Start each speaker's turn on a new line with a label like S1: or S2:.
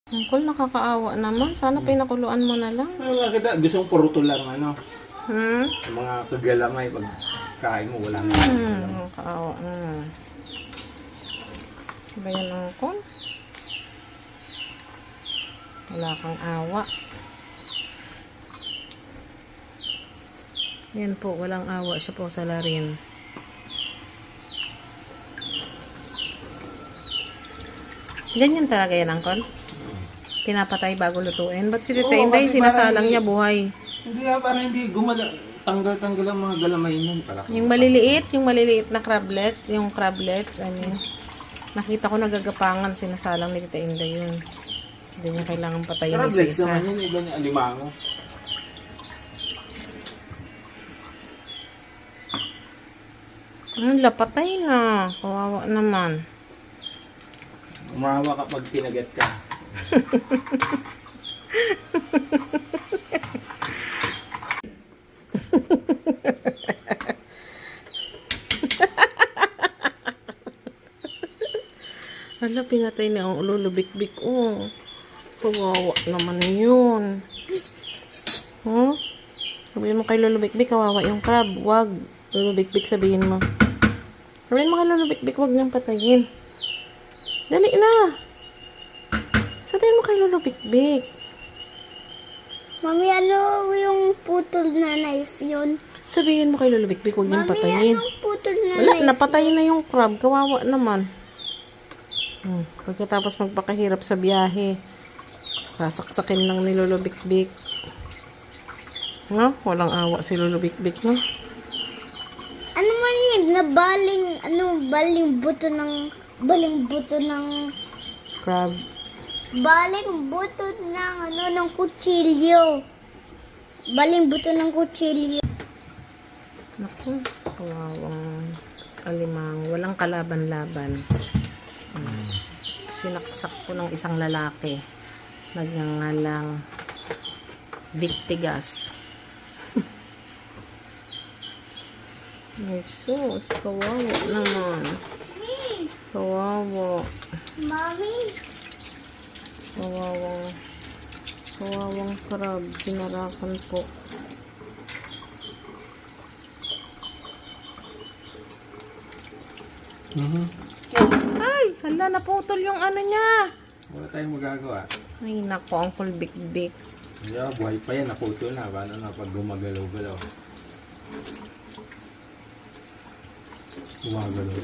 S1: Uncle, nakakaawa naman. Sana pinakuluan mo na lang.
S2: Ano kita? Gusto mong puruto lang, ano?
S1: Hmm?
S2: Yung mga kagalamay, pag kain mo, wala na.
S1: Nakakaawa naman. Ba yan, Uncle? Wala kang awa. Yan po, walang awa siya po sa larin. Ganyan talaga yan, Uncle? Pinapatay bago lutuin. Ba't si Tita
S2: Oo,
S1: Inday,
S2: kasi
S1: sinasalang
S2: parang
S1: niya buhay?
S2: Hindi nga, parang hindi tanggal-tanggal ang mga galamay nun.
S1: Yung maliliit na crablet, yung crablets, nakita ko nagagapangan, sinasalang ni Tita Inday yun. Hindi niya kailangan patayin
S2: Crablets
S1: isa-isa.
S2: naman yun, iba niya alimango.
S1: Lapatay na. Kawawa naman.
S2: Umawa kapag tinagat ka.
S1: Hala, pinatay na ang ululubik-bik. Oh. Kawawa naman yun. Hmm? Sabihin mo kay lulubik-bik, kawawa yung crab. Wag. Lulubik-bik, sabihin mo. Sabihin mo kay lulubik-bik, wag niyang patayin. Dali na. Sabihin mo kay lulubik-bik.
S3: Mami, ano yung putol na knife yun?
S1: Sabihin mo kay lulubik-bik, wag niyang
S3: Mami,
S1: patayin.
S3: anong putol na
S1: Wala,
S3: knife?
S1: napatay na yung crab. Kawawa naman. Pagkatapos magpakahirap sa biyahe, sasaksakin lang ni Lulubik-bik. No? Walang awa si Lulubik-bik, no?
S3: Ano man yun? Baling buto ng
S1: Crab.
S3: baling buto ng kutsilyo. Baling buto ng kutsilyo.
S1: Naku, kawawang alimang. Walang kalaban-laban. Sinaksak ko ng isang lalaki. Nagngangalang Diktigas. Ay sus, kawawa naman. Kawawa.
S3: Mami,
S1: Kawawang crab. Pinarakan po. Ay, hala, naputol yung ano niya.
S2: Wala tayong magagawa.
S1: Ay, nako, Uncle Bik-Bik.
S2: Yeah, buhay pa yan, naputo na. Paano na pag gumagalaw-galaw? Gumagalaw.